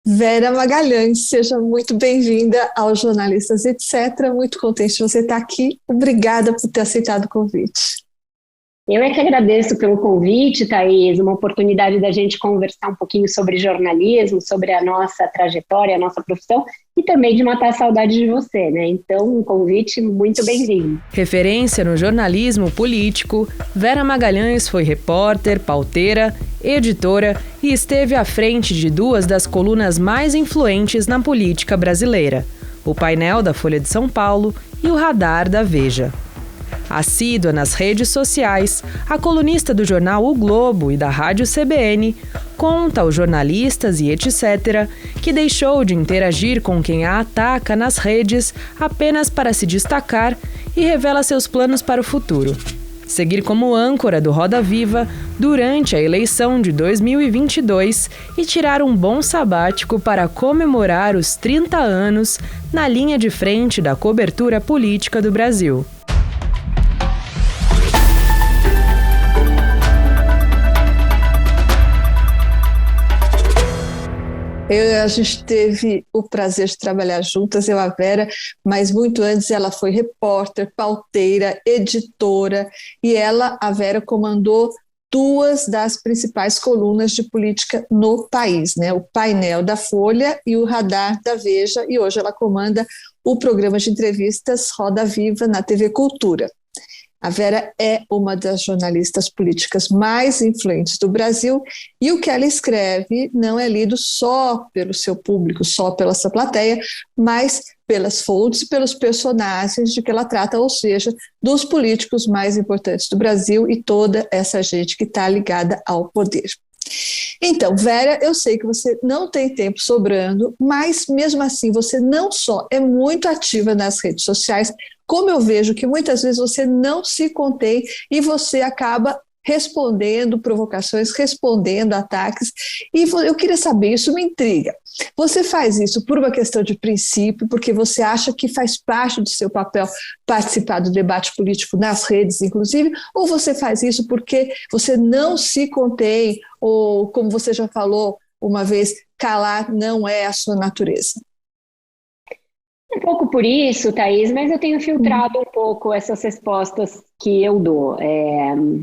Vera Magalhães, seja muito bem-vinda ao Jornalistas Etc. Muito contente de você estar aqui. Obrigada por ter aceitado o convite. Eu é que agradeço pelo convite, Thaís, uma oportunidade da gente conversar um pouquinho sobre jornalismo, sobre a nossa trajetória, a nossa profissão e também de matar a saudade de você, né? Então, um convite muito bem-vindo. Referência no jornalismo político, Vera Magalhães foi repórter, pauteira, editora e esteve à frente de duas das colunas mais influentes na política brasileira, o Painel da Folha de São Paulo e o Radar da Veja. Assídua nas redes sociais, a colunista do jornal O Globo e da rádio CBN conta aos jornalistas e etc. que deixou de interagir com quem a ataca nas redes apenas para se destacar e revela seus planos para o futuro. Seguir como âncora do Roda Viva durante a eleição de 2022 e tirar um bom sabático para comemorar os 30 anos na linha de frente da cobertura política do Brasil. A gente teve o prazer de trabalhar juntas, eu e a Vera, mas muito antes ela foi repórter, pauteira, editora, e a Vera, comandou duas das principais colunas de política no país, né? O Painel da Folha e o Radar da Veja, e hoje ela comanda o programa de entrevistas Roda Viva na TV Cultura. A Vera é uma das jornalistas políticas mais influentes do Brasil e o que ela escreve não é lido só pelo seu público, só pela sua plateia, mas pelas fontes e pelos personagens de que ela trata, ou seja, dos políticos mais importantes do Brasil e toda essa gente que está ligada ao poder. Então, Vera, eu sei que você não tem tempo sobrando, mas mesmo assim você não só é muito ativa nas redes sociais, como eu vejo que muitas vezes você não se contém e você acaba respondendo provocações, respondendo ataques, e eu queria saber, isso me intriga. Você faz isso por uma questão de princípio, porque você acha que faz parte do seu papel participar do debate político nas redes, inclusive, ou você faz isso porque você não se contém, ou, como você já falou uma vez, calar não é a sua natureza? Um pouco por isso, Thaís, mas eu tenho filtrado um pouco essas respostas que eu dou.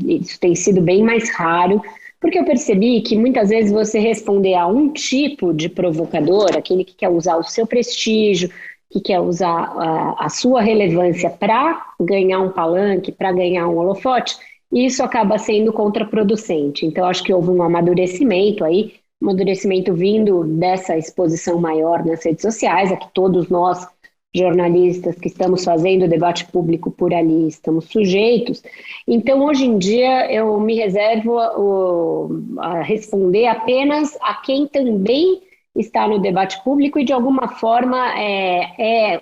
Isso tem sido bem mais raro, porque eu percebi que muitas vezes você responder a um tipo de provocador, aquele que quer usar o seu prestígio, que quer usar a sua relevância para ganhar um palanque, para ganhar um holofote, isso acaba sendo contraproducente. Então, acho que houve um amadurecimento aí, amadurecimento vindo dessa exposição maior nas redes sociais, a que todos nós jornalistas que estamos fazendo o debate público por ali estamos sujeitos. Então, hoje em dia, eu me reservo a responder apenas a quem também está no debate público e, de alguma forma,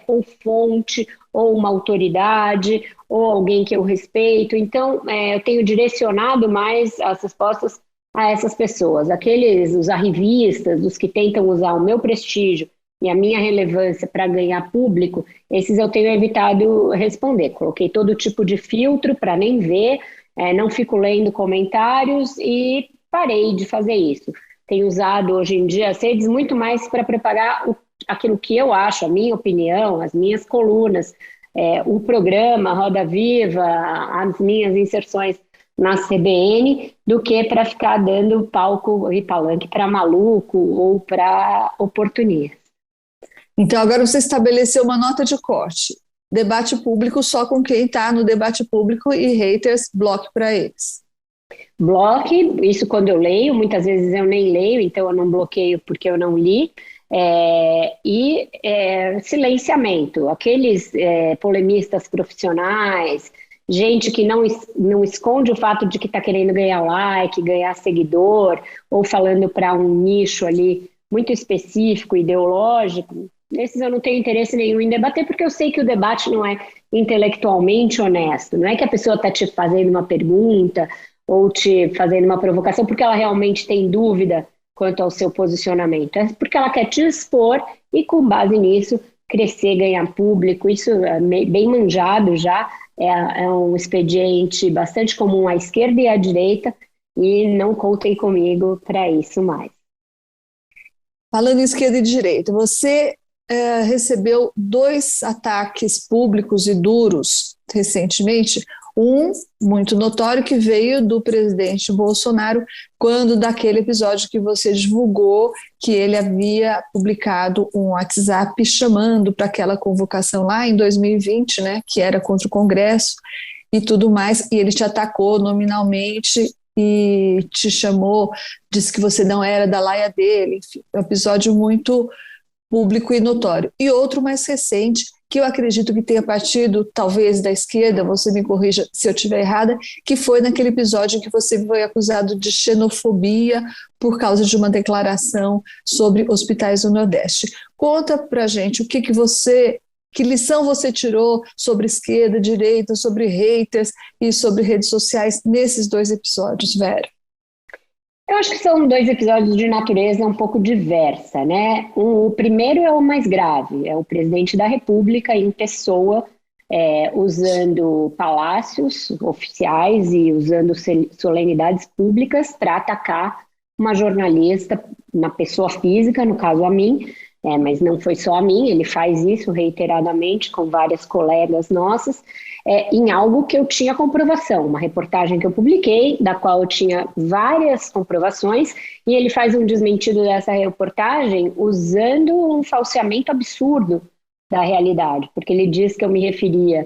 ou fonte, ou uma autoridade, ou alguém que eu respeito. Então, eu tenho direcionado mais as respostas a essas pessoas, os arrivistas, os que tentam usar o meu prestígio e a minha relevância para ganhar público, esses eu tenho evitado responder. Coloquei todo tipo de filtro para nem ver, não fico lendo comentários e parei de fazer isso. Tenho usado hoje em dia as redes muito mais para preparar aquilo que eu acho, a minha opinião, as minhas colunas, o programa Roda Viva, as minhas inserções na CBN, do que para ficar dando palco e palanque para maluco ou para oportunista. Então, agora você estabeleceu uma nota de corte. Debate público só com quem está no debate público e haters, bloque para eles. Bloque, isso quando eu leio, muitas vezes eu nem leio, então eu não bloqueio porque eu não li. Silenciamento, aqueles polemistas profissionais, gente que não esconde o fato de que está querendo ganhar like, ganhar seguidor, ou falando para um nicho ali muito específico, ideológico. Esses eu não tenho interesse nenhum em debater, porque eu sei que o debate não é intelectualmente honesto. Não é que a pessoa está te fazendo uma pergunta ou te fazendo uma provocação porque ela realmente tem dúvida quanto ao seu posicionamento. É porque ela quer te expor e, com base nisso, crescer, ganhar público. Isso é bem manjado já. É um expediente bastante comum à esquerda e à direita, e não contem comigo para isso mais. Falando em esquerda e direita, você recebeu 2 ataques públicos e duros recentemente. Um muito notório que veio do presidente Bolsonaro, quando daquele episódio que você divulgou que ele havia publicado um WhatsApp chamando para aquela convocação lá em 2020, né, que era contra o Congresso e tudo mais, e ele te atacou nominalmente e te chamou, disse que você não era da laia dele, enfim, um episódio muito público e notório. E outro mais recente, que eu acredito que tenha partido, talvez, da esquerda, você me corrija se eu estiver errada, que foi naquele episódio em que você foi acusado de xenofobia por causa de uma declaração sobre hospitais do Nordeste. Conta pra gente que lição você tirou sobre esquerda, direita, sobre haters e sobre redes sociais nesses 2 episódios, Vera? Eu acho que são 2 episódios de natureza um pouco diversa, né? O primeiro é o mais grave, é o presidente da República em pessoa, usando palácios oficiais e usando solenidades públicas para atacar uma jornalista, uma pessoa física, no caso a mim, mas não foi só a mim, ele faz isso reiteradamente com várias colegas nossas, em algo que eu tinha comprovação, uma reportagem que eu publiquei, da qual eu tinha várias comprovações, e ele faz um desmentido dessa reportagem usando um falseamento absurdo da realidade, porque ele diz que eu me referia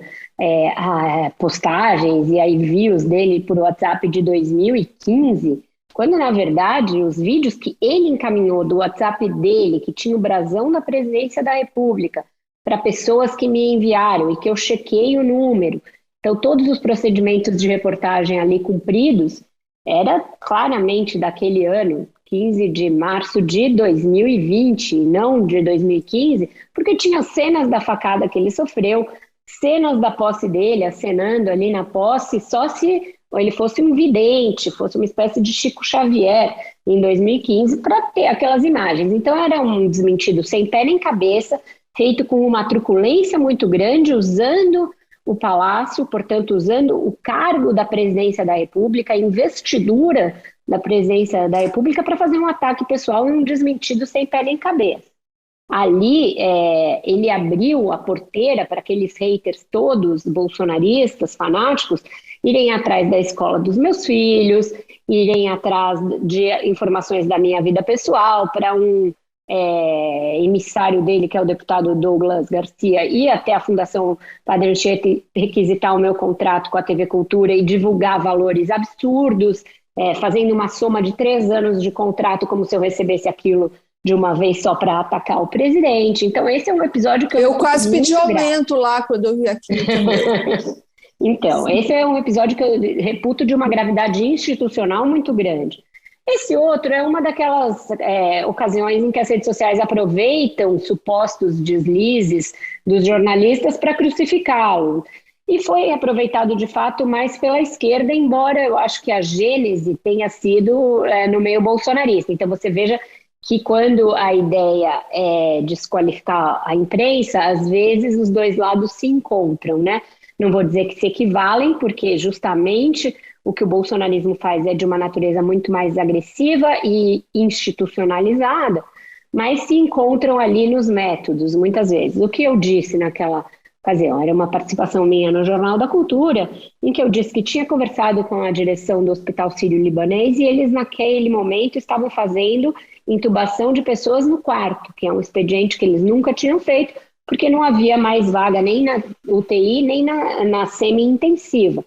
a postagens e a envios dele por WhatsApp de 2015, quando, na verdade, os vídeos que ele encaminhou do WhatsApp dele, que tinha o brasão da Presidência da República, para pessoas que me enviaram e que eu chequei o número, então todos os procedimentos de reportagem ali cumpridos, era claramente daquele ano, 15 de março de 2020, não de 2015, porque tinha cenas da facada que ele sofreu, cenas da posse dele, acenando ali na posse, só se ele fosse um vidente, fosse uma espécie de Chico Xavier em 2015, para ter aquelas imagens. Então era um desmentido sem pé nem cabeça, feito com uma truculência muito grande, usando o palácio, portanto, usando o cargo da presidência da República, a investidura da presidência da República para fazer um ataque pessoal e um desmentido sem pé nem cabeça. Ali, ele abriu a porteira para aqueles haters todos, bolsonaristas, fanáticos, irem atrás da escola dos meus filhos, irem atrás de informações da minha vida pessoal, para um emissário dele, que é o deputado Douglas Garcia, ir até a Fundação Padre Anchieta requisitar o meu contrato com a TV Cultura e divulgar valores absurdos, fazendo uma soma de 3 anos de contrato, como se eu recebesse aquilo de uma vez só para atacar o presidente. Então esse é um episódio que eu quase pedi aumento lá quando eu vi aquilo. Então, esse é um episódio que eu reputo de uma gravidade institucional muito grande. Esse outro é uma daquelas ocasiões em que as redes sociais aproveitam supostos deslizes dos jornalistas para crucificá-lo. E foi aproveitado, de fato, mais pela esquerda, embora eu acho que a gênese tenha sido no meio bolsonarista. Então, você veja que quando a ideia é desqualificar a imprensa, às vezes os 2 lados se encontram, né? Não vou dizer que se equivalem, porque justamente o que o bolsonarismo faz é de uma natureza muito mais agressiva e institucionalizada, mas se encontram ali nos métodos, muitas vezes. O que eu disse naquela ocasião era uma participação minha no Jornal da Cultura, em que eu disse que tinha conversado com a direção do Hospital Sírio-Libanês e eles, naquele momento, estavam fazendo intubação de pessoas no quarto, que é um expediente que eles nunca tinham feito, porque não havia mais vaga nem na UTI, nem na semi-intensiva.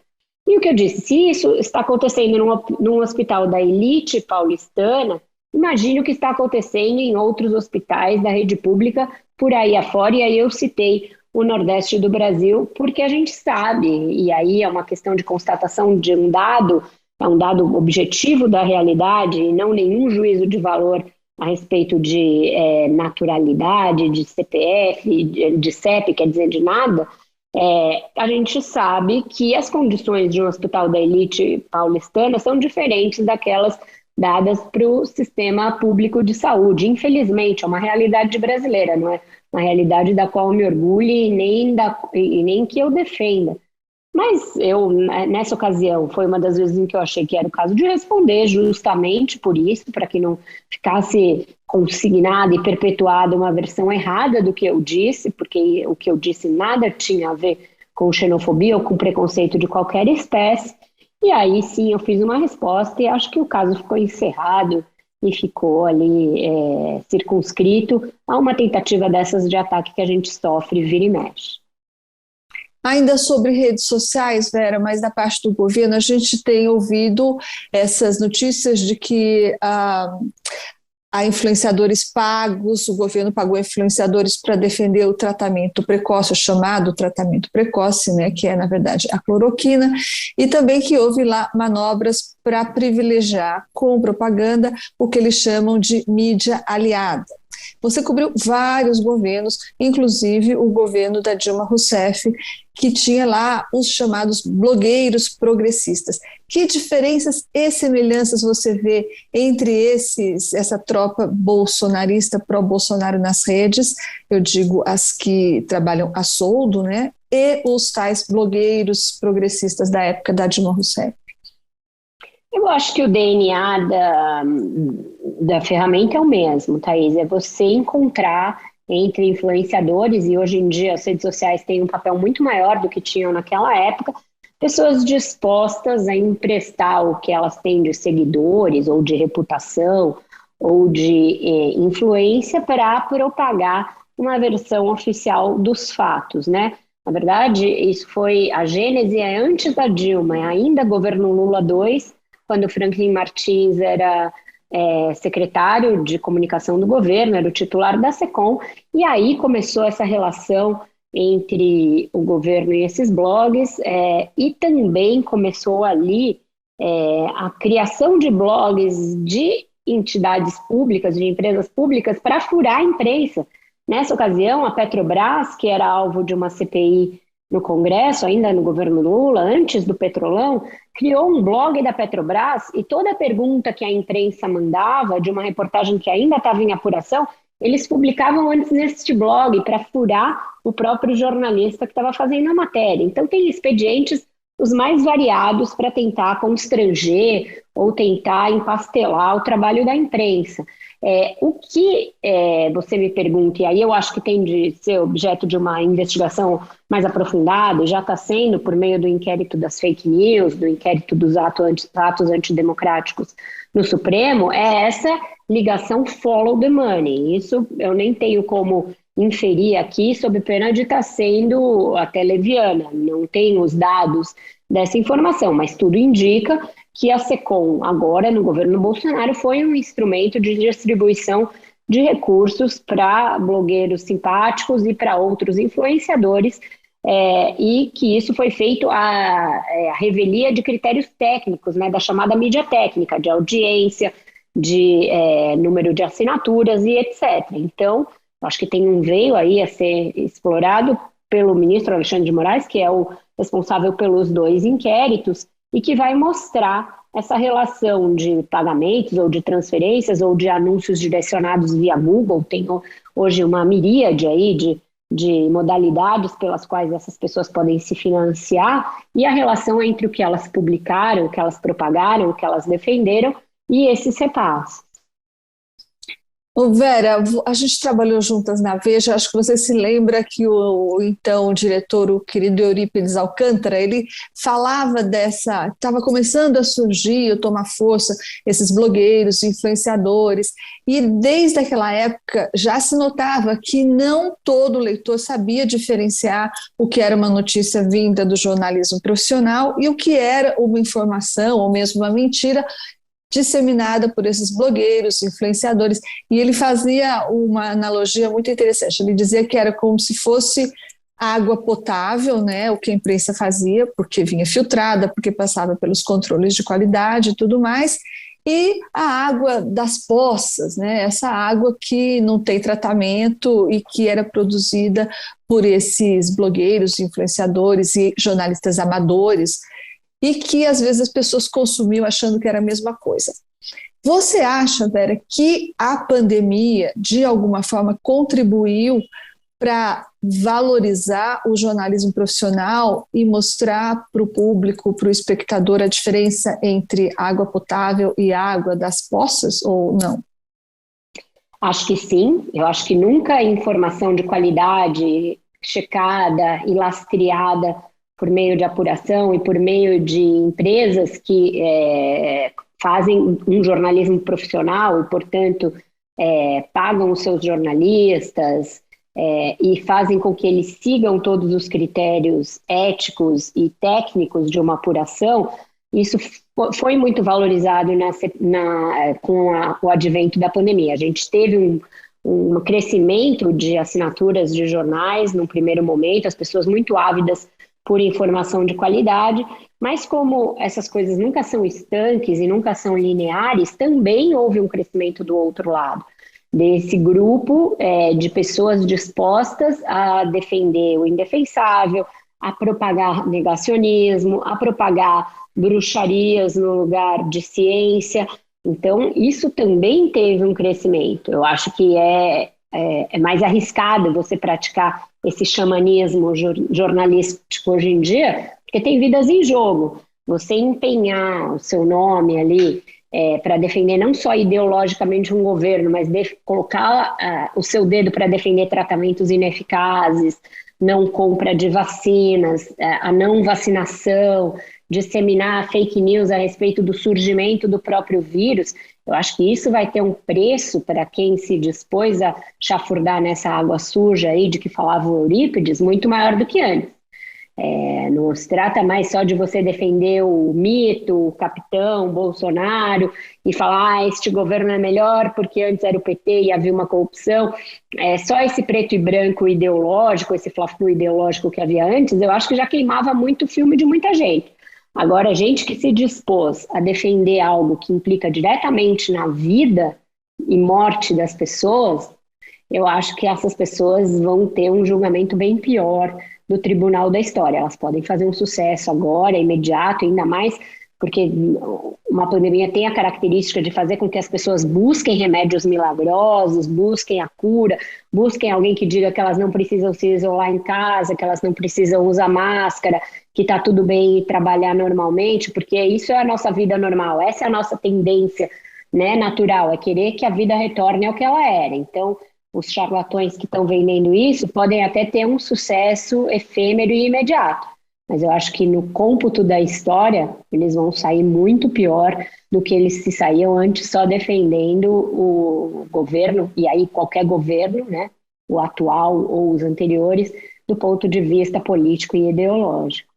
E o que eu disse, se isso está acontecendo num hospital da elite paulistana, imagine o que está acontecendo em outros hospitais da rede pública por aí afora, e aí eu citei o Nordeste do Brasil, porque a gente sabe, e aí é uma questão de constatação de um dado, é um dado objetivo da realidade, e não nenhum juízo de valor a respeito de naturalidade, de CPF, de CEP, quer dizer, de nada, a gente sabe que as condições de um hospital da elite paulistana são diferentes daquelas dadas para o sistema público de saúde. Infelizmente, é uma realidade brasileira, não é uma realidade da qual eu me orgulho e nem que eu defenda. Mas eu, nessa ocasião, foi uma das vezes em que eu achei que era o caso de responder justamente por isso, para que não ficasse consignada e perpetuada uma versão errada do que eu disse, porque o que eu disse nada tinha a ver com xenofobia ou com preconceito de qualquer espécie. E aí sim eu fiz uma resposta e acho que o caso ficou encerrado e ficou ali circunscrito a uma tentativa dessas de ataque que a gente sofre vira e mexe. Ainda sobre redes sociais, Vera, mas da parte do governo, a gente tem ouvido essas notícias de que há influenciadores pagos, o governo pagou influenciadores para defender o tratamento precoce, o chamado tratamento precoce, né, que é, na verdade, a cloroquina, e também que houve lá manobras para privilegiar com propaganda o que eles chamam de mídia aliada. Você cobriu vários governos, inclusive o governo da Dilma Rousseff, que tinha lá os chamados blogueiros progressistas. Que diferenças e semelhanças você vê entre essa tropa bolsonarista, pró-Bolsonaro nas redes, eu digo as que trabalham a soldo, né, e os tais blogueiros progressistas da época da Dilma Rousseff? Eu acho que o DNA da ferramenta é o mesmo, Thaís, é você encontrar entre influenciadores, e hoje em dia as redes sociais têm um papel muito maior do que tinham naquela época, pessoas dispostas a emprestar o que elas têm de seguidores, ou de reputação, ou de influência para propagar uma versão oficial dos fatos, né? Na verdade, isso foi a gênese antes da Dilma, ainda governo Lula II, quando o Franklin Martins era secretário de comunicação do governo, era o titular da SECOM, e aí começou essa relação entre o governo e esses blogs, e também começou ali a criação de blogs de entidades públicas, de empresas públicas, para furar a imprensa. Nessa ocasião, a Petrobras, que era alvo de uma CPI no Congresso, ainda no governo Lula, antes do Petrolão, criou um blog da Petrobras e toda a pergunta que a imprensa mandava, de uma reportagem que ainda estava em apuração, eles publicavam antes neste blog para furar o próprio jornalista que estava fazendo a matéria. Então tem expedientes os mais variados para tentar constranger ou tentar empastelar o trabalho da imprensa. O que você me pergunta, e aí eu acho que tem de ser objeto de uma investigação mais aprofundada, já está sendo por meio do inquérito das fake news, do inquérito dos atos antidemocráticos no Supremo, é essa ligação follow the money. Isso eu nem tenho como inferir aqui, sob pena de estar sendo até leviana, não tenho os dados dessa informação, mas tudo indica que a SECOM, agora no governo Bolsonaro, foi um instrumento de distribuição de recursos para blogueiros simpáticos e para outros influenciadores, e que isso foi feito a revelia de critérios técnicos, né, da chamada mídia técnica, de audiência, de número de assinaturas e etc. Então, acho que tem um veio aí a ser explorado pelo ministro Alexandre de Moraes, que é o responsável pelos 2 inquéritos, e que vai mostrar essa relação de pagamentos ou de transferências ou de anúncios direcionados via Google. Tem hoje uma miríade aí de modalidades pelas quais essas pessoas podem se financiar, e a relação entre o que elas publicaram, o que elas propagaram, o que elas defenderam e esses repasses. Vera, a gente trabalhou juntas na Veja, acho que você se lembra que o então diretor, o querido Eurípides Alcântara, ele falava estava começando a surgir, a tomar força, esses blogueiros, influenciadores, e desde aquela época já se notava que não todo leitor sabia diferenciar o que era uma notícia vinda do jornalismo profissional e o que era uma informação ou mesmo uma mentira disseminada por esses blogueiros, influenciadores, e ele fazia uma analogia muito interessante. Ele dizia que era como se fosse água potável, né, o que a imprensa fazia, porque vinha filtrada, porque passava pelos controles de qualidade e tudo mais, e a água das poças, né, essa água que não tem tratamento e que era produzida por esses blogueiros, influenciadores e jornalistas amadores, e que às vezes as pessoas consumiam achando que era a mesma coisa. Você acha, Vera, que a pandemia de alguma forma contribuiu para valorizar o jornalismo profissional e mostrar para o público, para o espectador, a diferença entre água potável e água das poças, ou não? Acho que sim. Eu acho que nunca informação de qualidade checada e lastreada por meio de apuração e por meio de empresas que fazem um jornalismo profissional e, portanto, pagam os seus jornalistas e fazem com que eles sigam todos os critérios éticos e técnicos de uma apuração. Isso foi muito valorizado com o advento da pandemia. A gente teve um crescimento de assinaturas de jornais no primeiro momento, as pessoas muito ávidas por informação de qualidade, mas como essas coisas nunca são estanques e nunca são lineares, também houve um crescimento do outro lado, desse grupo de pessoas dispostas a defender o indefensável, a propagar negacionismo, a propagar bruxarias no lugar de ciência. Então, isso também teve um crescimento. Eu acho que é mais arriscado você praticar esse xamanismo jornalístico hoje em dia, porque tem vidas em jogo. Você empenhar o seu nome ali para defender não só ideologicamente um governo, mas colocar o seu dedo para defender tratamentos ineficazes, não compra de vacinas, a não vacinação, disseminar fake news a respeito do surgimento do próprio vírus. Eu acho que isso vai ter um preço para quem se dispôs a chafurdar nessa água suja aí de que falava o Eurípides, muito maior do que antes. Não se trata mais só de você defender o mito, o capitão, o Bolsonaro, e falar este governo é melhor porque antes era o PT e havia uma corrupção. Só esse preto e branco ideológico, esse fla-flu ideológico que havia antes, eu acho que já queimava muito o filme de muita gente. Agora, gente que se dispôs a defender algo que implica diretamente na vida e morte das pessoas, eu acho que essas pessoas vão ter um julgamento bem pior do Tribunal da História. Elas podem fazer um sucesso agora, imediato, ainda mais porque uma pandemia tem a característica de fazer com que as pessoas busquem remédios milagrosos, busquem a cura, busquem alguém que diga que elas não precisam se isolar em casa, que elas não precisam usar máscara, que está tudo bem trabalhar normalmente, porque isso é a nossa vida normal, essa é a nossa tendência, né, natural, é querer que a vida retorne ao que ela era. Então, os charlatões que estão vendendo isso podem até ter um sucesso efêmero e imediato, mas eu acho que no cômputo da história eles vão sair muito pior do que eles se saíam antes só defendendo o governo, e aí qualquer governo, né, o atual ou os anteriores, do ponto de vista político e ideológico.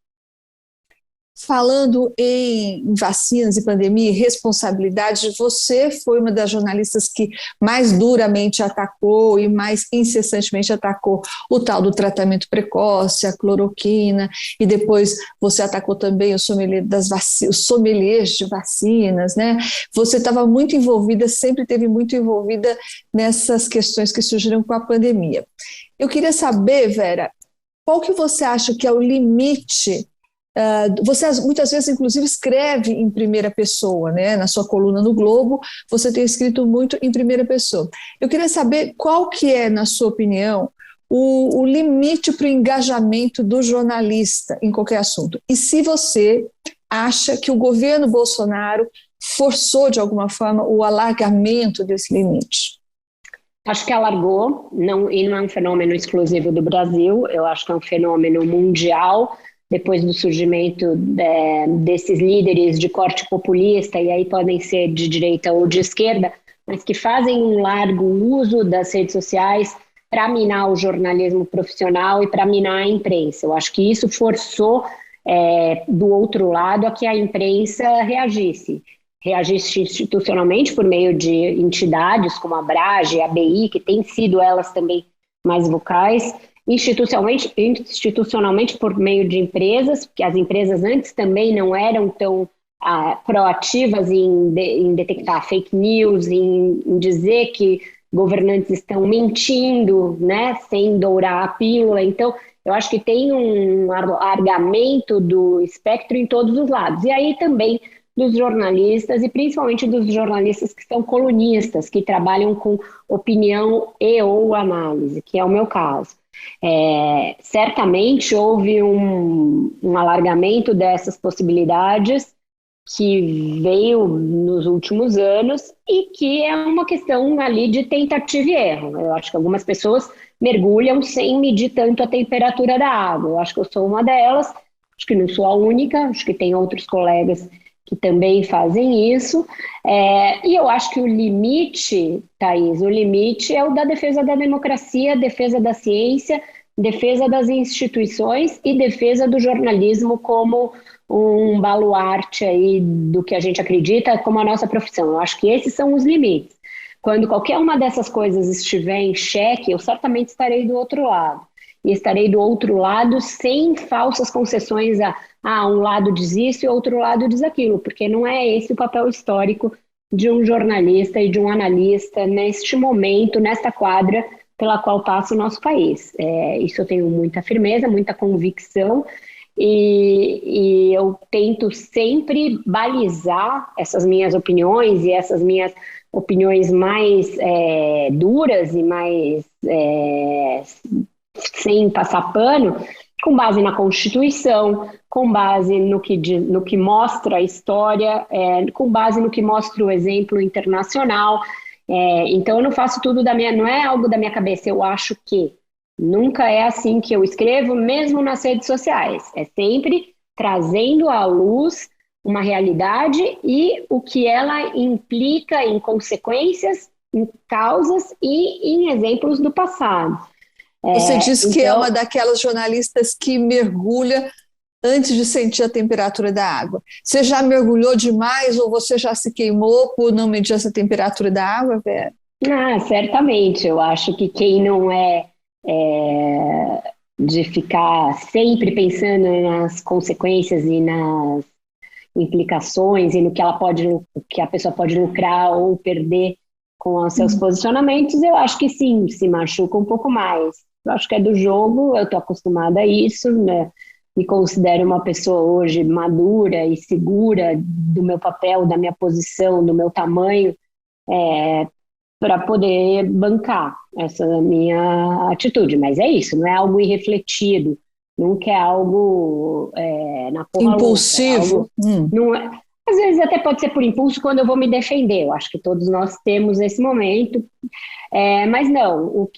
Falando em vacinas e pandemia e responsabilidade, você foi uma das jornalistas que mais duramente atacou e mais incessantemente atacou o tal do tratamento precoce, a cloroquina, e depois você atacou também os sommeliers de vacinas, né? Você estava muito envolvida, sempre esteve muito envolvida nessas questões que surgiram com a pandemia. Eu queria saber, Vera, qual que você acha que é o limite? Você muitas vezes, inclusive, escreve em primeira pessoa, né? Na sua coluna no Globo, você tem escrito muito em primeira pessoa. Eu queria saber qual que é, na sua opinião, o limite para o engajamento do jornalista em qualquer assunto. E se você acha que o governo Bolsonaro forçou, de alguma forma, o alargamento desse limite. Acho que alargou, e não é um fenômeno exclusivo do Brasil, eu acho que é um fenômeno mundial, depois do surgimento desses líderes de corte populista, e aí podem ser de direita ou de esquerda, mas que fazem um largo uso das redes sociais para minar o jornalismo profissional e para minar a imprensa. Eu acho que isso forçou, do outro lado, a que a imprensa reagisse institucionalmente por meio de entidades como a Abrage, a ABI, que têm sido elas também mais vocais, institucionalmente por meio de empresas, porque as empresas antes também não eram tão proativas em detectar fake news, em dizer que governantes estão mentindo, né, sem dourar a pílula. Então, eu acho que tem um alargamento do espectro em todos os lados. E aí também dos jornalistas e principalmente dos jornalistas que são colunistas, que trabalham com opinião e ou análise, que é o meu caso. Certamente houve um alargamento dessas possibilidades que veio nos últimos anos e que é uma questão ali de tentativa e erro. Eu acho que algumas pessoas mergulham sem medir tanto a temperatura da água. Eu acho que eu sou uma delas, acho que não sou a única, acho que tem outros colegas que também fazem isso. E eu acho que o limite, Thaís, o limite é o da defesa da democracia, defesa da ciência, defesa das instituições e defesa do jornalismo como um baluarte aí do que a gente acredita como a nossa profissão. Eu acho que esses são os limites. Quando qualquer uma dessas coisas estiver em xeque, eu certamente estarei do outro lado. E estarei do outro lado sem falsas concessões um lado diz isso e outro lado diz aquilo, porque não é esse o papel histórico de um jornalista e de um analista neste momento, nesta quadra pela qual passa o nosso país. Isso eu tenho muita firmeza, muita convicção, e eu tento sempre balizar essas minhas opiniões e essas minhas opiniões mais duras e mais sem passar pano, com base na Constituição, com base no que mostra a história, com base no que mostra o exemplo internacional. Então eu não faço tudo não é algo da minha cabeça, eu acho que nunca é assim que eu escrevo, mesmo nas redes sociais. É sempre trazendo à luz uma realidade e o que ela implica em consequências, em causas e em exemplos do passado. Você diz que é uma daquelas jornalistas que mergulha antes de sentir a temperatura da água. Você já mergulhou demais ou você já se queimou por não medir essa temperatura da água, Vera? Certamente. Eu acho que quem não é de ficar sempre pensando nas consequências e nas implicações e no que a pessoa pode lucrar ou perder com os seus posicionamentos, eu acho que sim, se machuca um pouco mais. Eu acho que é do jogo, eu estou acostumada a isso, né? Me considero uma pessoa hoje madura e segura do meu papel, da minha posição, do meu tamanho, para poder bancar essa minha atitude. Mas é isso, não é algo irrefletido, nunca é algo na porra impulsivo. Louca, não é, às vezes até pode ser por impulso quando eu vou me defender. Eu acho que todos nós temos esse momento. Mas não, o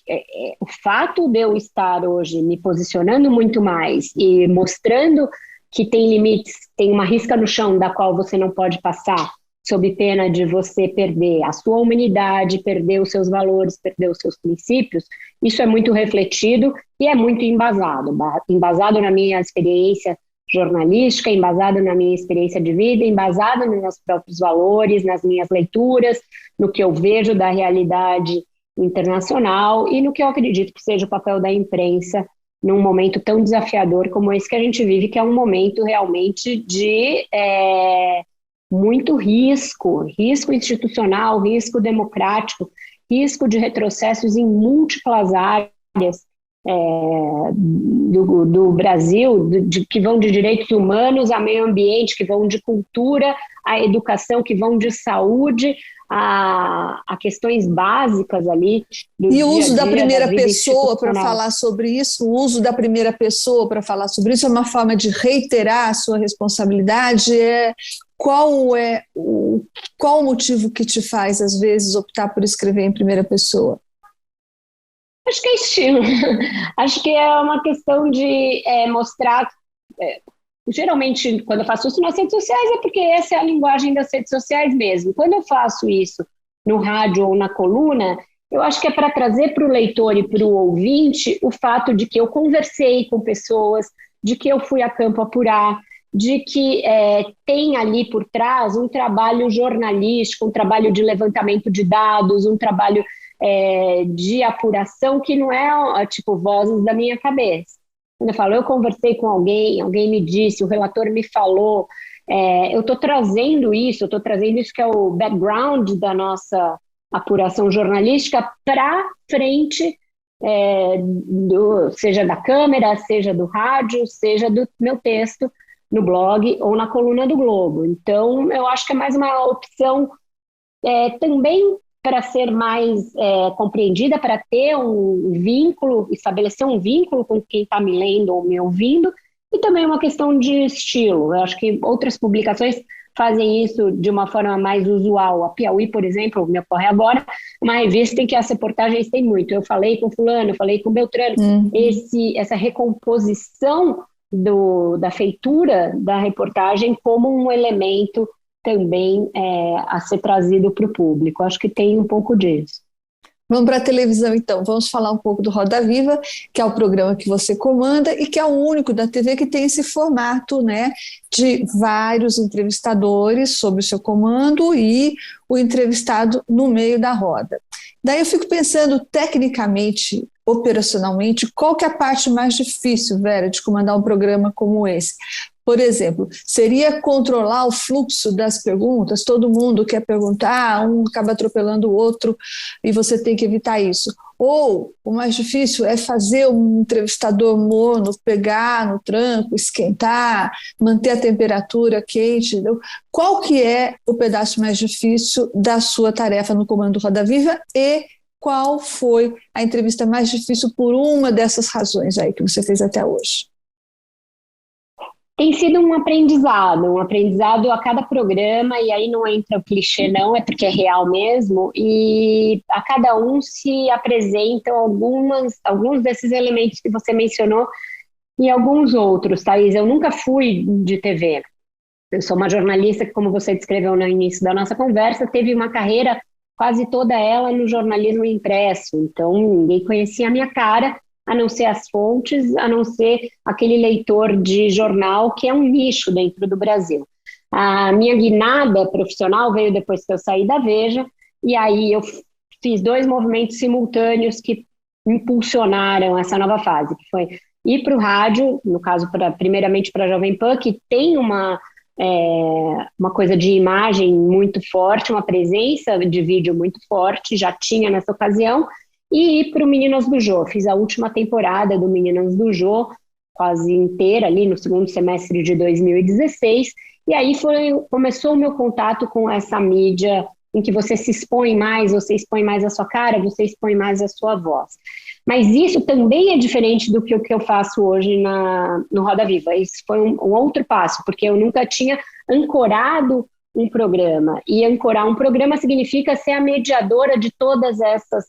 fato de eu estar hoje me posicionando muito mais e mostrando que tem limites, tem uma risca no chão da qual você não pode passar, sob pena de você perder a sua humanidade, perder os seus valores, perder os seus princípios, isso é muito refletido e é muito embasado na minha experiência jornalística, embasado na minha experiência de vida, embasado nos meus próprios valores, nas minhas leituras, no que eu vejo da realidade internacional e no que eu acredito que seja o papel da imprensa num momento tão desafiador como esse que a gente vive, que é um momento realmente de muito risco institucional, risco democrático, risco de retrocessos em múltiplas áreas do Brasil, que vão de direitos humanos a meio ambiente, que vão de cultura a educação, que vão de saúde a questões básicas ali. E o uso da primeira pessoa para falar sobre isso, o uso da primeira pessoa para falar sobre isso é uma forma de reiterar a sua responsabilidade. Qual o motivo que te faz, às vezes, optar por escrever em primeira pessoa? Acho que é estilo. Acho que é uma questão de mostrar. Geralmente, quando eu faço isso nas redes sociais, é porque essa é a linguagem das redes sociais mesmo. Quando eu faço isso no rádio ou na coluna, eu acho que é para trazer para o leitor e para o ouvinte o fato de que eu conversei com pessoas, de que eu fui a campo apurar, de que tem ali por trás um trabalho jornalístico, um trabalho de levantamento de dados, um trabalho de apuração que não é tipo vozes da minha cabeça. Quando eu falo, eu conversei com alguém me disse, o relator me falou, eu estou trazendo isso que é o background da nossa apuração jornalística para frente, seja da câmera, seja do rádio, seja do meu texto, no blog ou na coluna do Globo. Então, eu acho que é mais uma opção também para ser mais compreendida, para ter um vínculo, estabelecer um vínculo com quem está me lendo ou me ouvindo, e também uma questão de estilo. Eu acho que outras publicações fazem isso de uma forma mais usual. A Piauí, por exemplo, me ocorre agora, uma revista em que as reportagens têm muito. Eu falei com fulano, eu falei com Beltrano. Essa recomposição da feitura da reportagem como um elemento também a ser trazido para o público. Acho que tem um pouco disso. Vamos para a televisão, então. Vamos falar um pouco do Roda Viva, que é o programa que você comanda e que é o único da TV que tem esse formato, né, de vários entrevistadores sob o seu comando e o entrevistado no meio da roda. Daí eu fico pensando, tecnicamente, operacionalmente, qual que é a parte mais difícil, Vera, de comandar um programa como esse? Por exemplo, seria controlar o fluxo das perguntas? Todo mundo quer perguntar, um acaba atropelando o outro e você tem que evitar isso. Ou o mais difícil é fazer um entrevistador mono pegar no tranco, esquentar, manter a temperatura quente. Entendeu? Qual que é o pedaço mais difícil da sua tarefa no Comando Roda Viva e qual foi a entrevista mais difícil por uma dessas razões aí que você fez até hoje? Tem sido um aprendizado a cada programa, e aí não entra o clichê não, é porque é real mesmo, e a cada um se apresentam alguns desses elementos que você mencionou e alguns outros, Thaís. Eu nunca fui de TV, eu sou uma jornalista que, como você descreveu no início da nossa conversa, teve uma carreira quase toda ela no jornalismo impresso, então ninguém conhecia a minha cara, a não ser as fontes, a não ser aquele leitor de jornal que é um nicho dentro do Brasil. A minha guinada profissional veio depois que eu saí da Veja, e aí eu fiz 2 movimentos simultâneos que impulsionaram essa nova fase, que foi ir para o rádio, no caso, primeiramente para a Jovem Pan, que tem uma coisa de imagem muito forte, uma presença de vídeo muito forte, já tinha nessa ocasião, e ir para o Meninas do Jô. Fiz a última temporada do Meninas do Jô, quase inteira, ali no segundo semestre de 2016, e aí começou o meu contato com essa mídia em que você se expõe mais, você expõe mais a sua cara, você expõe mais a sua voz. Mas isso também é diferente do que o que eu faço hoje no Roda Viva. Isso foi um outro passo, porque eu nunca tinha ancorado um programa, e ancorar um programa significa ser a mediadora de todas essas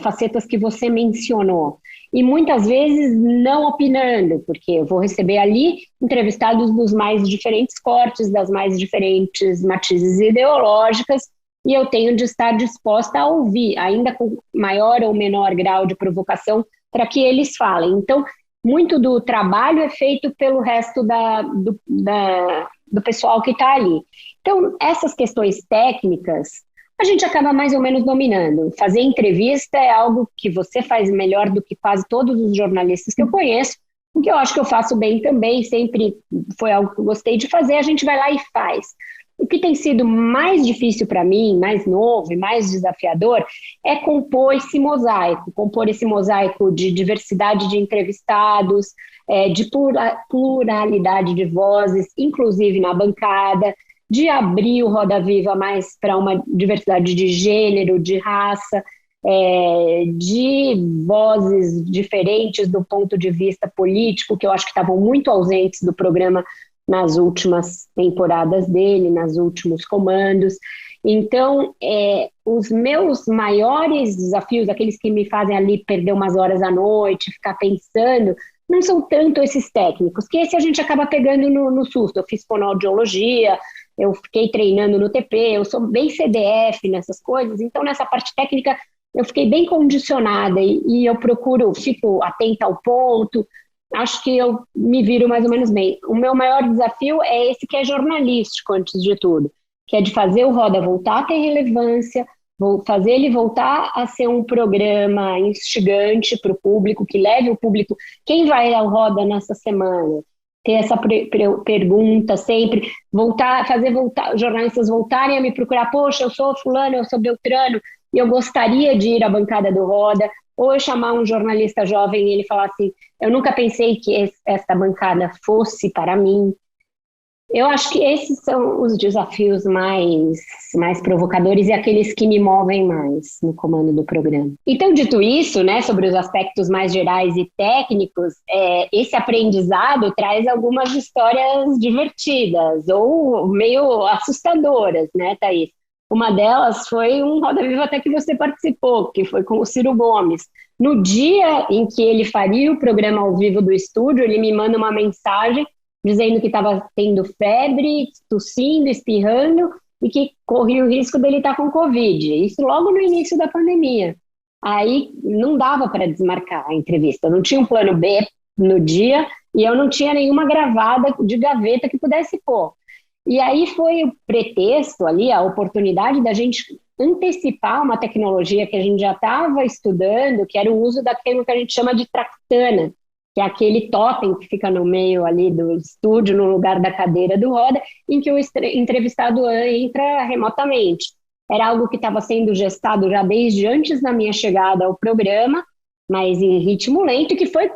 facetas que você mencionou, e muitas vezes não opinando, porque eu vou receber ali entrevistados dos mais diferentes cortes, das mais diferentes matizes ideológicas, e eu tenho de estar disposta a ouvir, ainda com maior ou menor grau de provocação, para que eles falem. Então, muito do trabalho é feito pelo resto do pessoal que está ali. Então, essas questões técnicas a gente acaba mais ou menos dominando. Fazer entrevista é algo que você faz melhor do que quase todos os jornalistas que eu conheço, o que eu acho que eu faço bem também, sempre foi algo que eu gostei de fazer, a gente vai lá e faz. O que tem sido mais difícil para mim, mais novo e mais desafiador, é compor esse mosaico de diversidade de entrevistados, de pluralidade de vozes, inclusive na bancada, de abrir o Roda Viva mais para uma diversidade de gênero, de raça, de vozes diferentes do ponto de vista político, que eu acho que estavam muito ausentes do programa nas últimas temporadas dele, nos últimos comandos. Então, os meus maiores desafios, aqueles que me fazem ali perder umas horas à noite, ficar pensando, não são tanto esses técnicos, que esse a gente acaba pegando no susto. Eu fiz fonoaudiologia, eu fiquei treinando no TP, eu sou bem CDF nessas coisas, então nessa parte técnica eu fiquei bem condicionada e eu fico atenta ao ponto, acho que eu me viro mais ou menos bem. O meu maior desafio é esse que é jornalístico, antes de tudo, que é de fazer o Roda voltar a ter relevância, fazer ele voltar a ser um programa instigante para o público, que leve o público, quem vai ao Roda nessa semana? Ter essa pergunta sempre, fazer os jornalistas voltarem a me procurar, poxa, eu sou fulano, eu sou Beltrano, e eu gostaria de ir à bancada do Roda, ou eu chamar um jornalista jovem e ele falar assim, eu nunca pensei que esta bancada fosse para mim. Eu acho que esses são os desafios mais provocadores e aqueles que me movem mais no comando do programa. Então, dito isso, né, sobre os aspectos mais gerais e técnicos, esse aprendizado traz algumas histórias divertidas ou meio assustadoras, né, Thaís? Uma delas foi um Roda Viva até que você participou, que foi com o Ciro Gomes. No dia em que ele faria o programa ao vivo do estúdio, ele me manda uma mensagem dizendo que estava tendo febre, tossindo, espirrando e que corria o risco dele estar com Covid. Isso logo no início da pandemia. Aí não dava para desmarcar a entrevista. Eu não tinha um plano B no dia e eu não tinha nenhuma gravada de gaveta que pudesse pôr. E aí foi o pretexto ali, a oportunidade da gente antecipar uma tecnologia que a gente já estava estudando, que era o uso daquilo que a gente chama de tractana, que é aquele totem que fica no meio ali do estúdio, no lugar da cadeira do Roda, em que o entrevistado entra remotamente. Era algo que estava sendo gestado já desde antes da minha chegada ao programa, mas em ritmo lento, e que foi,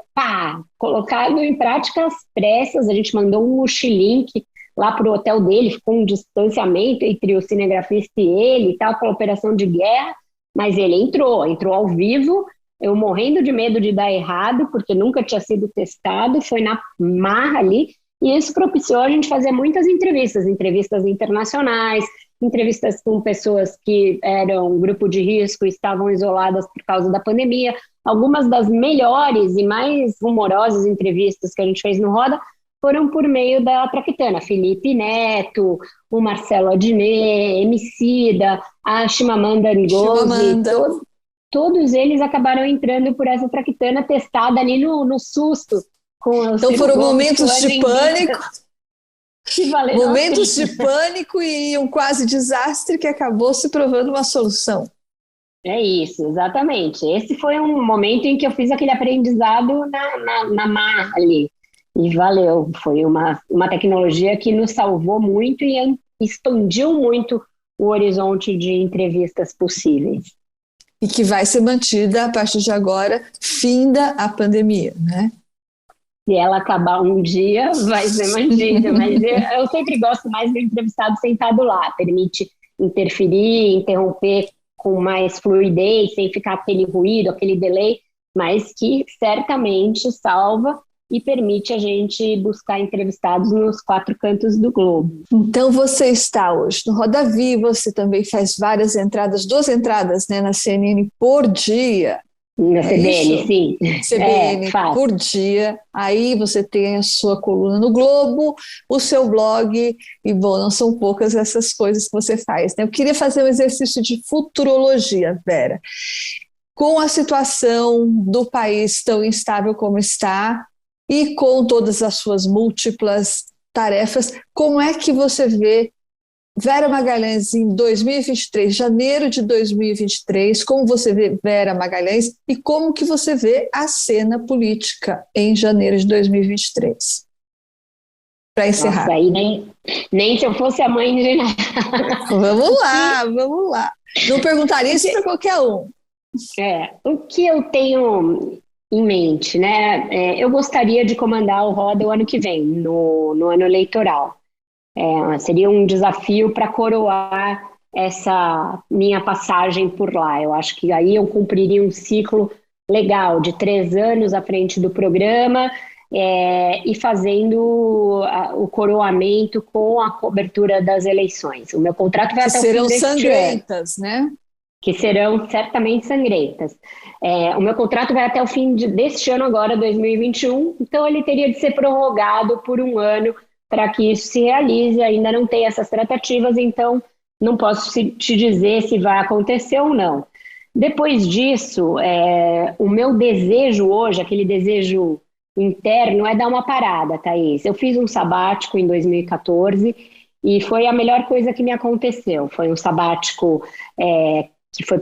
colocado em prática às pressas. A gente mandou um mochilink lá para o hotel dele, ficou um distanciamento entre o cinegrafista e ele, tal, aquela operação de guerra, mas ele entrou ao vivo, eu morrendo de medo de dar errado, porque nunca tinha sido testado, foi na marra ali, e isso propiciou a gente fazer muitas entrevistas internacionais, entrevistas com pessoas que eram grupo de risco e estavam isoladas por causa da pandemia. Algumas das melhores e mais rumorosas entrevistas que a gente fez no Roda foram por meio da Traquitana. Felipe Neto, o Marcelo Adnet, Emicida, a Chimamanda Ngozi, todos eles acabaram entrando por essa Traquitana testada ali no susto. Então foram momentos de pânico. Momentos de pânico e um quase desastre que acabou se provando uma solução. É isso, exatamente. Esse foi um momento em que eu fiz aquele aprendizado na marra ali. E valeu, foi uma tecnologia que nos salvou muito e expandiu muito o horizonte de entrevistas possíveis. E que vai ser mantida a partir de agora, finda a pandemia, né? Se ela acabar um dia, vai ser mantida, mas eu sempre gosto mais do entrevistado sentado lá, permite interferir, interromper com mais fluidez, sem ficar aquele ruído, aquele delay, mas que certamente salva e permite a gente buscar entrevistados nos 4 cantos do globo. Então você está hoje no Roda Viva, você também faz várias entradas, 2 entradas, né, na CNN por dia. Na CBN, sim. CBN por dia. Aí você tem a sua coluna no Globo, o seu blog, e bom, não são poucas essas coisas que você faz, né? Eu queria fazer um exercício de futurologia, Vera. Com a situação do país tão instável como está, e com todas as suas múltiplas tarefas, como é que você vê Vera Magalhães em 2023, janeiro de 2023, como você vê Vera Magalhães e como que você vê a cena política em janeiro de 2023? Para encerrar. Nossa, aí nem se eu fosse a mãe de nada. Vamos lá. Não perguntaria isso para qualquer um. O que eu tenho em mente, né? Eu gostaria de comandar o Roda o ano que vem, no ano eleitoral. Seria um desafio para coroar essa minha passagem por lá. Eu acho que aí eu cumpriria um ciclo legal de 3 anos à frente do programa e fazendo o coroamento com a cobertura das eleições. O meu contrato vai até o fim deste ano. Que serão sangrentas, né? Que serão certamente sangrentas. O meu contrato vai até o fim deste ano agora, 2021, então ele teria de ser prorrogado por 1 ano para que isso se realize. Ainda não tem essas tratativas, então não posso te dizer se vai acontecer ou não. Depois disso, o meu desejo hoje, aquele desejo interno, é dar uma parada, Thaís. Eu fiz um sabático em 2014 e foi a melhor coisa que me aconteceu. Foi um sabático que foi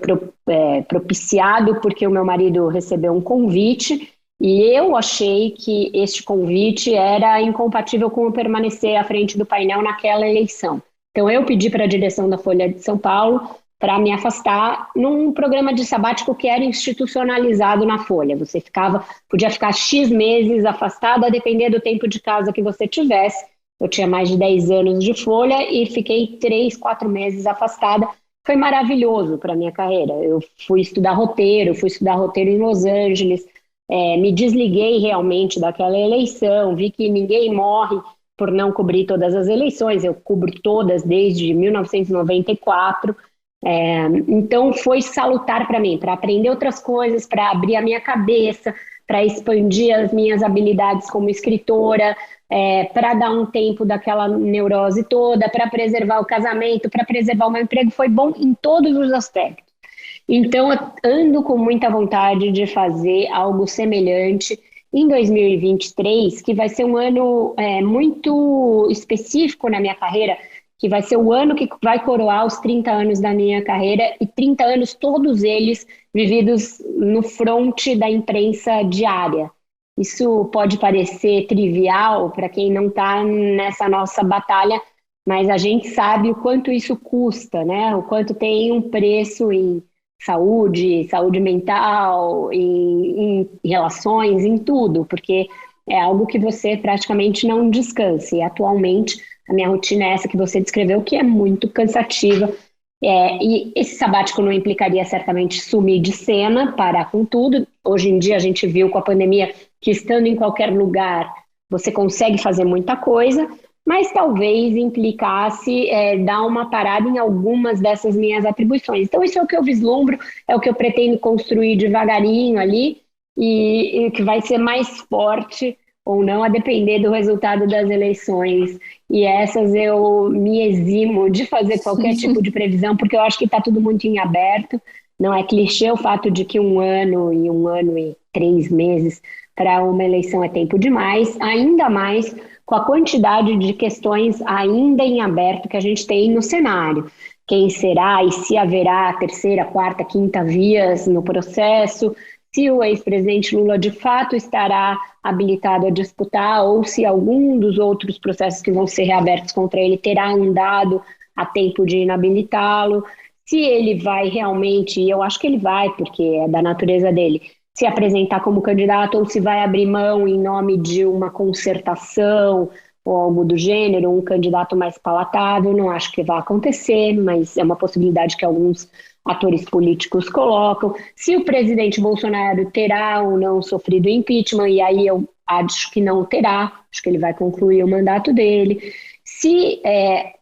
propiciado porque o meu marido recebeu um convite e eu achei que este convite era incompatível com eu permanecer à frente do painel naquela eleição. Então eu pedi para a direção da Folha de São Paulo para me afastar num programa de sabático que era institucionalizado na Folha. Você podia ficar X meses afastada, a depender do tempo de casa que você tivesse. Eu tinha mais de 10 anos de Folha e fiquei 3, 4 meses afastada. Foi maravilhoso para a minha carreira. Eu fui estudar roteiro em Los Angeles, me desliguei realmente daquela eleição, vi que ninguém morre por não cobrir todas as eleições, eu cubro todas desde 1994. Então foi salutar para mim, para aprender outras coisas, para abrir a minha cabeça, para expandir as minhas habilidades como escritora, para dar um tempo daquela neurose toda, para preservar o casamento, para preservar o meu emprego. Foi bom em todos os aspectos. Então eu ando com muita vontade de fazer algo semelhante em 2023, que vai ser um ano muito específico na minha carreira, que vai ser o ano que vai coroar os 30 anos da minha carreira, e 30 anos, todos eles vividos no fronte da imprensa diária. Isso pode parecer trivial para quem não está nessa nossa batalha, mas a gente sabe o quanto isso custa, né? O quanto tem um preço em saúde mental, em relações, em tudo, porque é algo que você praticamente não descansa. E atualmente a minha rotina é essa que você descreveu, que é muito cansativa. E esse sabático não implicaria certamente sumir de cena, parar com tudo. Hoje em dia a gente viu com a pandemia que estando em qualquer lugar você consegue fazer muita coisa, mas talvez implicasse dar uma parada em algumas dessas minhas atribuições. Então isso é o que eu vislumbro, é o que eu pretendo construir devagarinho ali, e que vai ser mais forte ou não, a depender do resultado das eleições. E essas eu me eximo de fazer qualquer tipo de previsão, porque eu acho que está tudo muito em aberto. Não é clichê o fato de que 1 ano e 3 meses para uma eleição é tempo demais, ainda mais com a quantidade de questões ainda em aberto que a gente tem no cenário. Quem será e se haverá terceira, quarta, quinta vias no processo, se o ex-presidente Lula de fato estará habilitado a disputar, ou se algum dos outros processos que vão ser reabertos contra ele terá andado a tempo de inabilitá-lo, se ele vai realmente, e eu acho que ele vai, porque é da natureza dele, se apresentar como candidato, ou se vai abrir mão em nome de uma concertação ou algo do gênero, um candidato mais palatável. Não acho que vai acontecer, mas é uma possibilidade que alguns atores políticos colocam. Se o presidente Bolsonaro terá ou não sofrido impeachment, e aí eu acho que não terá, acho que ele vai concluir o mandato dele. Se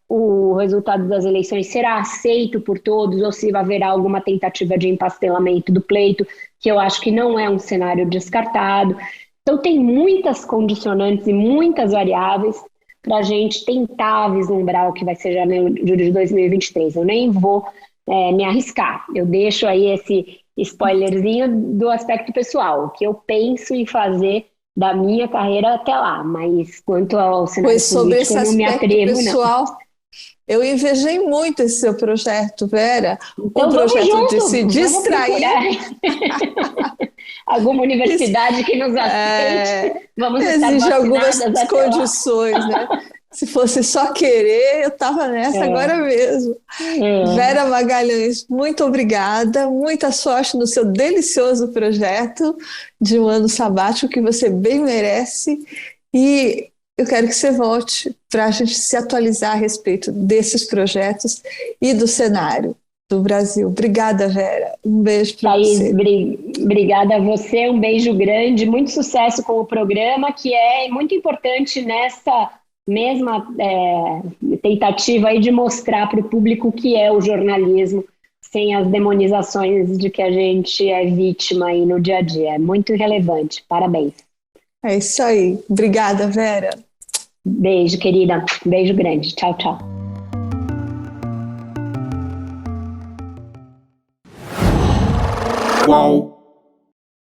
o resultado das eleições será aceito por todos, ou se haverá alguma tentativa de empastelamento do pleito, que eu acho que não é um cenário descartado. Então tem muitas condicionantes e muitas variáveis para a gente tentar vislumbrar o que vai ser janeiro de 2023. Eu nem vou me arriscar. Eu deixo aí esse spoilerzinho do aspecto pessoal, o que eu penso em fazer da minha carreira até lá, mas quanto ao cenário político, eu não me atrevo, pessoal, não. Eu invejei muito esse seu projeto, Vera. Então, um projeto de se distrair. Alguma universidade que nos aceite. Vamos estar exige algumas condições, né? Se fosse só querer, eu estava nessa agora mesmo. Vera Magalhães, muito obrigada, muita sorte no seu delicioso projeto de um ano sabático que você bem merece, e eu quero que você volte para a gente se atualizar a respeito desses projetos e do cenário do Brasil. Obrigada, Vera. Um beijo para você. Obrigada a você, um beijo grande, muito sucesso com o programa, que é muito importante nessa mesma tentativa aí de mostrar para o público o que é o jornalismo, sem as demonizações de que a gente é vítima aí no dia a dia. É muito relevante. Parabéns. É isso aí. Obrigada, Vera. Beijo, querida. Beijo grande. Tchau, tchau. Qual?